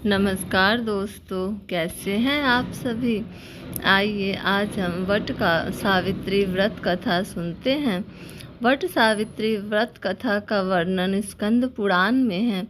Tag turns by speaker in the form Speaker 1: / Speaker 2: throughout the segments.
Speaker 1: नमस्कार दोस्तों, कैसे हैं आप सभी। आइए आज हम वट का सावित्री व्रत कथा सुनते हैं। वट सावित्री व्रत कथा का वर्णन स्कंद पुराण में है।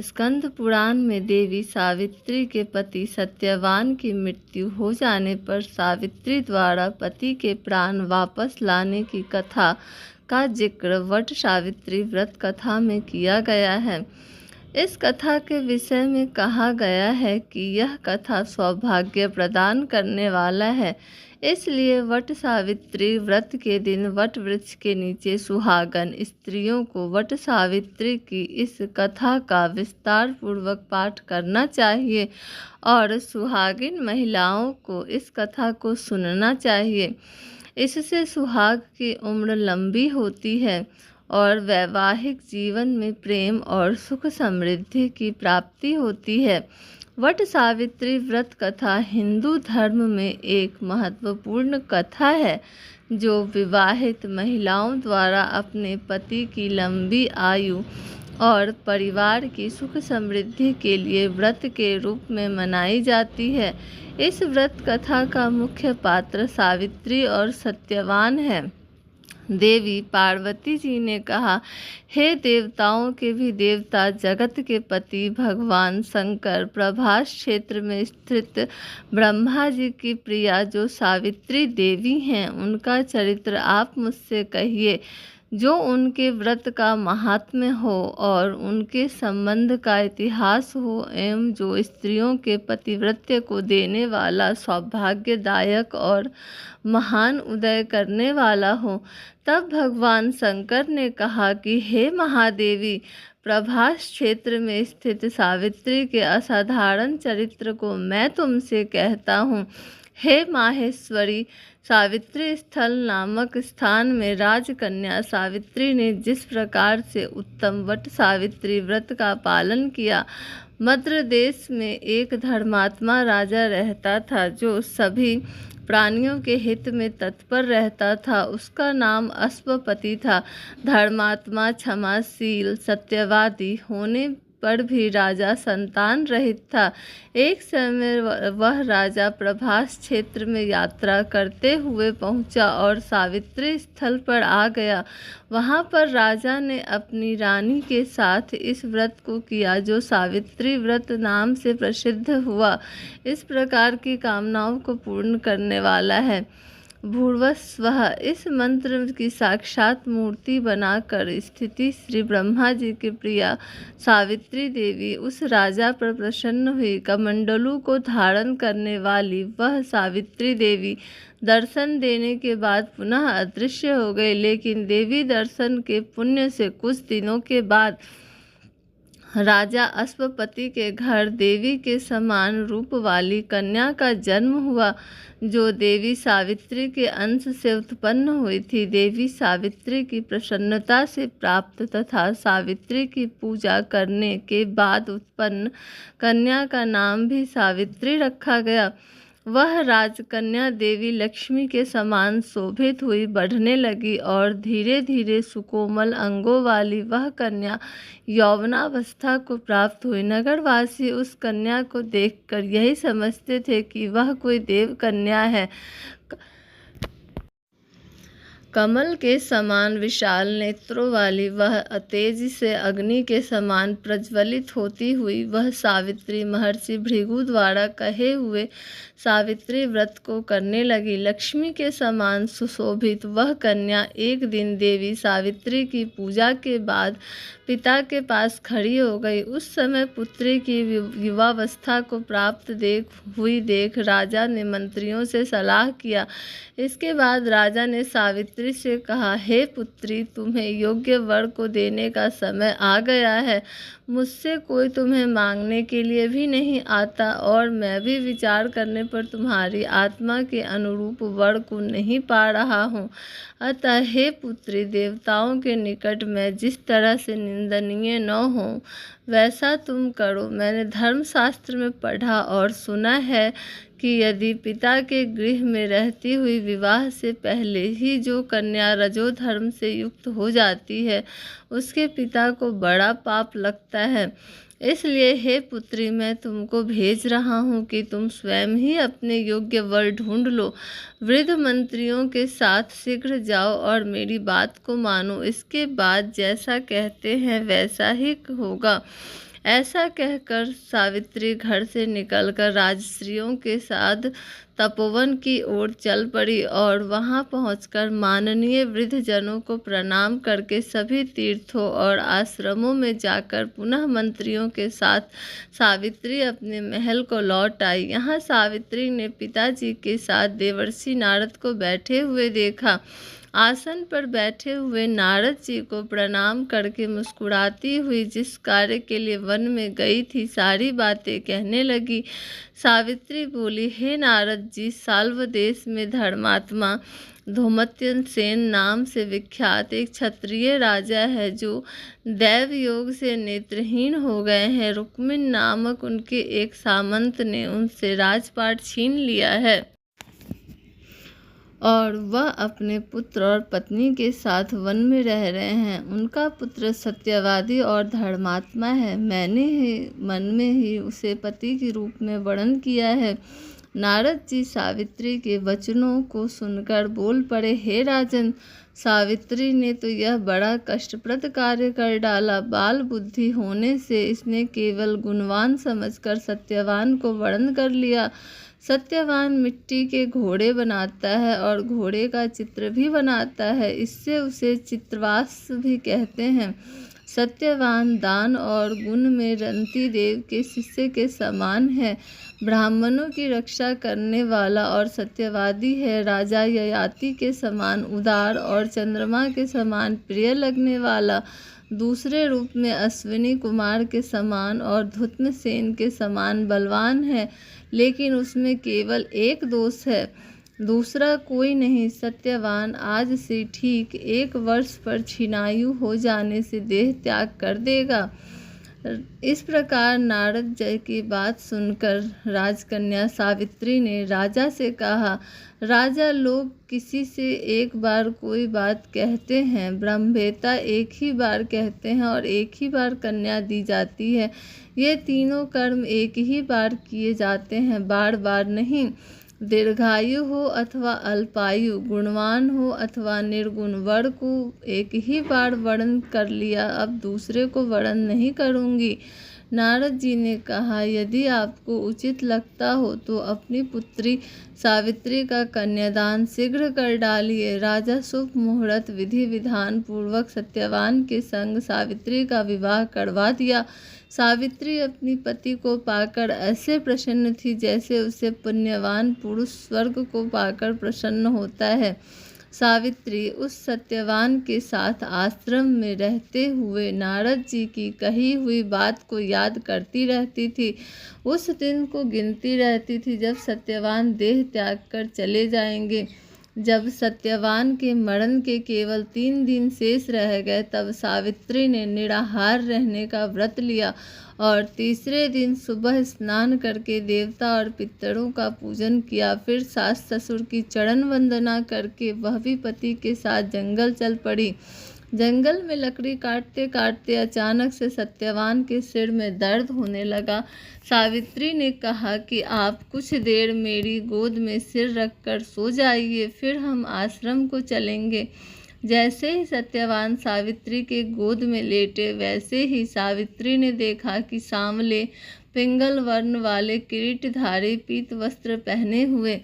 Speaker 1: स्कंद पुराण में देवी सावित्री के पति सत्यवान की मृत्यु हो जाने पर सावित्री द्वारा पति के प्राण वापस लाने की कथा का जिक्र वट सावित्री व्रत कथा में किया गया है। इस कथा के विषय में कहा गया है कि यह कथा सौभाग्य प्रदान करने वाला है, इसलिए वट सावित्री व्रत के दिन वट वृक्ष के नीचे सुहागन स्त्रियों को वट सावित्री की इस कथा का विस्तार पूर्वक पाठ करना चाहिए और सुहागिन महिलाओं को इस कथा को सुनना चाहिए। इससे सुहाग की उम्र लंबी होती है और वैवाहिक जीवन में प्रेम और सुख समृद्धि की प्राप्ति होती है। वट सावित्री व्रत कथा हिंदू धर्म में एक महत्वपूर्ण कथा है जो विवाहित महिलाओं द्वारा अपने पति की लंबी आयु और परिवार की सुख समृद्धि के लिए व्रत के रूप में मनाई जाती है। इस व्रत कथा का मुख्य पात्र सावित्री और सत्यवान है। देवी पार्वती जी ने कहा, हे देवताओं के भी देवता, जगत के पति भगवान शंकर, प्रभास क्षेत्र में स्थित ब्रह्मा जी की प्रिया जो सावित्री देवी हैं, उनका चरित्र आप मुझसे कहिए। जो उनके व्रत का महात्म्य हो और उनके संबंध का इतिहास हो एवं जो स्त्रियों के पतिव्रत्य को देने वाला, सौभाग्यदायक और महान उदय करने वाला हो। तब भगवान शंकर ने कहा कि हे महादेवी, प्रभास क्षेत्र में स्थित सावित्री के असाधारण चरित्र को मैं तुमसे कहता हूँ। हे माहेश्वरी, सावित्री स्थल नामक स्थान में राजकन्या सावित्री ने जिस प्रकार से उत्तम वट सावित्री व्रत का पालन किया। मद्र देश में एक धर्मात्मा राजा रहता था जो सभी प्राणियों के हित में तत्पर रहता था। उसका नाम अश्वपति था। धर्मात्मा, क्षमाशील, सत्यवादी होने पर भी राजा संतान रहित था। एक समय वह राजा प्रभास क्षेत्र में यात्रा करते हुए पहुंचा और सावित्री स्थल पर आ गया। वहां पर राजा ने अपनी रानी के साथ इस व्रत को किया जो सावित्री व्रत नाम से प्रसिद्ध हुआ। इस प्रकार की कामनाओं को पूर्ण करने वाला है। भूर्भुवस्सुवः इस मंत्र की साक्षात मूर्ति बनाकर स्थिति श्री ब्रह्मा जी की प्रिया सावित्री देवी उस राजा पर प्रसन्न हुई। कमंडलू को धारण करने वाली वह सावित्री देवी दर्शन देने के बाद पुनः अदृश्य हो गई, लेकिन देवी दर्शन के पुण्य से कुछ दिनों के बाद राजा अश्वपति के घर देवी के समान रूप वाली कन्या का जन्म हुआ जो देवी सावित्री के अंश से उत्पन्न हुई थी। देवी सावित्री की प्रसन्नता से प्राप्त तथा सावित्री की पूजा करने के बाद उत्पन्न कन्या का नाम भी सावित्री रखा गया। वह राजकन्या देवी लक्ष्मी के समान शोभित हुई बढ़ने लगी और धीरे धीरे सुकोमल अंगों वाली वह कन्या यौवनावस्था को प्राप्त हुई। नगरवासी उस कन्या को देखकर यही समझते थे कि वह कोई देव कन्या है। कमल के समान विशाल नेत्रों वाली वह तेज से अग्नि के समान प्रज्वलित होती हुई वह सावित्री महर्षि भृगु द्वारा कहे हुए सावित्री व्रत को करने लगी। लक्ष्मी के समान सुशोभित वह कन्या एक दिन देवी सावित्री की पूजा के बाद पिता के पास खड़ी हो गई। उस समय पुत्री की युवावस्था को प्राप्त देख राजा ने मंत्रियों से सलाह किया। इसके बाद राजा ने सावित्री से कहा, हे पुत्री, तुम्हें योग्य वर को देने का समय आ गया है। मुझसे कोई तुम्हें मांगने के लिए भी नहीं आता और मैं भी विचार करने पर तुम्हारी आत्मा के अनुरूप वर को नहीं पा रहा हूँ। अतः हे पुत्री, देवताओं के निकट मैं जिस तरह से निंदनीय न हो वैसा तुम करो। मैंने धर्मशास्त्र में पढ़ा और सुना है कि यदि पिता के गृह में रहती हुई विवाह से पहले ही जो कन्या रजोधर्म से युक्त हो जाती है उसके पिता को बड़ा पाप लगता है। इसलिए हे पुत्री, मैं तुमको भेज रहा हूँ कि तुम स्वयं ही अपने योग्य वर ढूंढ लो। वृद्ध मंत्रियों के साथ शीघ्र जाओ और मेरी बात को मानो। इसके बाद जैसा कहते हैं वैसा ही होगा। ऐसा कहकर सावित्री घर से निकलकर राजश्रियों के साथ तपोवन की ओर चल पड़ी और वहां पहुंचकर माननीय वृद्धजनों को प्रणाम करके सभी तीर्थों और आश्रमों में जाकर पुनः मंत्रियों के साथ सावित्री अपने महल को लौट आई। यहाँ सावित्री ने पिताजी के साथ देवर्षि नारद को बैठे हुए देखा। आसन पर बैठे हुए नारद जी को प्रणाम करके मुस्कुराती हुई जिस कार्य के लिए वन में गई थी सारी बातें कहने लगी। सावित्री बोली, हे नारद जी, साल्व देश में धर्मात्मा धूमत्यन सेन नाम से विख्यात एक क्षत्रिय राजा है जो दैव योग से नेत्रहीन हो गए हैं। रुक्मिन नामक उनके एक सामंत ने उनसे राजपाट छीन लिया है और वह अपने पुत्र और पत्नी के साथ वन में रह रहे हैं। उनका पुत्र सत्यवादी और धर्मात्मा है। मैंने ही मन में ही उसे पति के रूप में वर्णन किया है। नारद जी सावित्री के वचनों को सुनकर बोल पड़े, हे राजन, सावित्री ने तो यह बड़ा कष्टप्रद कार्य कर डाला। बाल बुद्धि होने से इसने केवल गुणवान समझकर सत्यवान को वर्णन कर लिया। सत्यवान मिट्टी के घोड़े बनाता है और घोड़े का चित्र भी बनाता है, इससे उसे चित्रवास भी कहते हैं। सत्यवान दान और गुण में रंती देव के शिष्य के समान है, ब्राह्मणों की रक्षा करने वाला और सत्यवादी है। राजा ययाति के समान उदार और चंद्रमा के समान प्रिय लगने वाला, दूसरे रूप में अश्विनी कुमार के समान और धुत्मसेन के समान बलवान है, लेकिन उसमें केवल एक दोष है, दूसरा कोई नहीं। सत्यवान आज से ठीक 1 वर्ष पर छिनायु हो जाने से देह त्याग कर देगा। इस प्रकार नारद जी की बात सुनकर राजकन्या सावित्री ने राजा से कहा, राजा, लोग किसी से एक बार कोई बात कहते हैं, ब्रह्मवेत्ता एक ही बार कहते हैं और एक ही बार कन्या दी जाती है। ये तीनों कर्म एक ही बार किए जाते हैं, बार बार नहीं। दीर्घायु हो अथवा अल्पायु, गुणवान हो अथवा निर्गुण, वर को एक ही बार वर्णन कर लिया, अब दूसरे को वर्णन नहीं करूँगी। नारद जी ने कहा, यदि आपको उचित लगता हो तो अपनी पुत्री सावित्री का कन्यादान शीघ्र कर डालिए। राजा शुभ मुहूर्त विधि विधान पूर्वक सत्यवान के संग सावित्री का विवाह करवा दिया। सावित्री अपनी पति को पाकर ऐसे प्रसन्न थी जैसे उसे पुण्यवान पुरुष स्वर्ग को पाकर प्रसन्न होता है। सावित्री उस सत्यवान के साथ आश्रम में रहते हुए नारद जी की कही हुई बात को याद करती रहती थी। उस दिन को गिनती रहती थी जब सत्यवान देह त्याग कर चले जाएंगे। जब सत्यवान के मरण के केवल 3 दिन शेष रह गए तब सावित्री ने निराहार रहने का व्रत लिया और तीसरे दिन सुबह स्नान करके देवता और पितरों का पूजन किया। फिर सास ससुर की चरण वंदना करके वह भी पति के साथ जंगल चल पड़ी। जंगल में लकड़ी काटते काटते अचानक से सत्यवान के सिर में दर्द होने लगा। सावित्री ने कहा कि आप कुछ देर मेरी गोद में सिर रखकर सो जाइए, फिर हम आश्रम को चलेंगे। जैसे ही सत्यवान सावित्री के गोद में लेटे वैसे ही सावित्री ने देखा कि सांवले पिंगल वर्ण वाले किरीटधारी पीत वस्त्र पहने हुए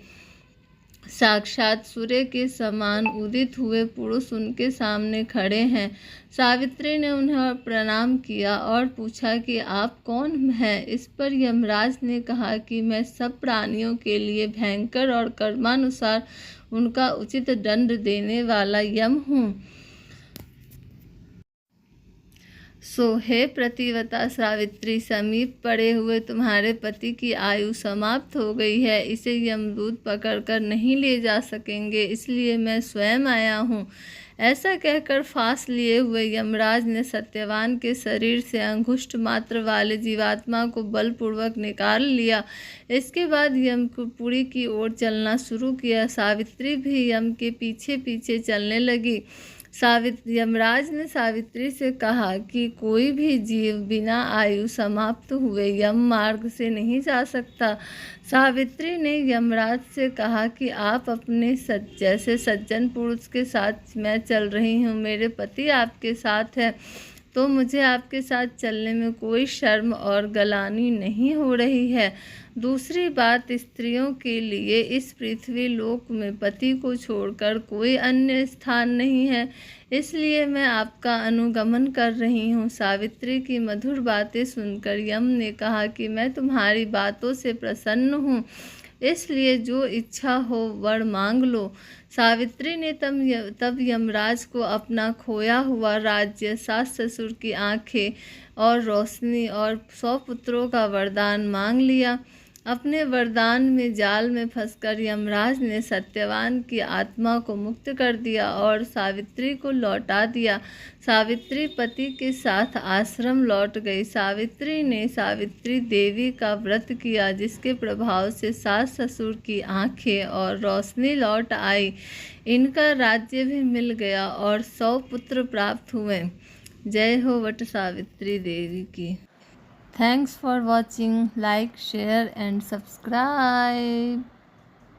Speaker 1: साक्षात सूर्य के समान उदित हुए पुरुष उनके सामने खड़े हैं। सावित्री ने उन्हें प्रणाम किया और पूछा कि आप कौन हैं। इस पर यमराज ने कहा कि मैं सब प्राणियों के लिए भयंकर और कर्मानुसार उनका उचित दंड देने वाला यम हूँ। सो हे प्रतिव्रता सावित्री, समीप पड़े हुए तुम्हारे पति की आयु समाप्त हो गई है, इसे यमदूत पकड़कर नहीं ले जा सकेंगे, इसलिए मैं स्वयं आया हूँ। ऐसा कहकर फांस लिए हुए यमराज ने सत्यवान के शरीर से अंगुष्ठ मात्र वाले जीवात्मा को बलपूर्वक निकाल लिया। इसके बाद यमपुरी की ओर चलना शुरू किया। सावित्री भी यम के पीछे पीछे चलने लगी। यमराज ने सावित्री से कहा कि कोई भी जीव बिना आयु समाप्त हुए यम मार्ग से नहीं जा सकता। सावित्री ने यमराज से कहा कि आप अपने जैसे सज्जन पुरुष के साथ मैं चल रही हूँ, मेरे पति आपके साथ है, तो मुझे आपके साथ चलने में कोई शर्म और गलानी नहीं हो रही है। दूसरी बात, स्त्रियों के लिए इस पृथ्वी लोक में पति को छोड़कर कोई अन्य स्थान नहीं है, इसलिए मैं आपका अनुगमन कर रही हूँ। सावित्री की मधुर बातें सुनकर यम ने कहा कि मैं तुम्हारी बातों से प्रसन्न हूँ, इसलिए जो इच्छा हो वर मांग लो। सावित्री ने तब यमराज को अपना खोया हुआ राज्य, सास ससुर की आंखें और रोशनी और 100 पुत्रों का वरदान मांग लिया। अपने वरदान में जाल में फंसकर यमराज ने सत्यवान की आत्मा को मुक्त कर दिया और सावित्री को लौटा दिया। सावित्री पति के साथ आश्रम लौट गई। सावित्री ने सावित्री देवी का व्रत किया, जिसके प्रभाव से सास ससुर की आंखें और रोशनी लौट आई। इनका राज्य भी मिल गया और 100 पुत्र प्राप्त हुए। जय हो वट सावित्री देवी की। Thanks for watching. Like, share and subscribe.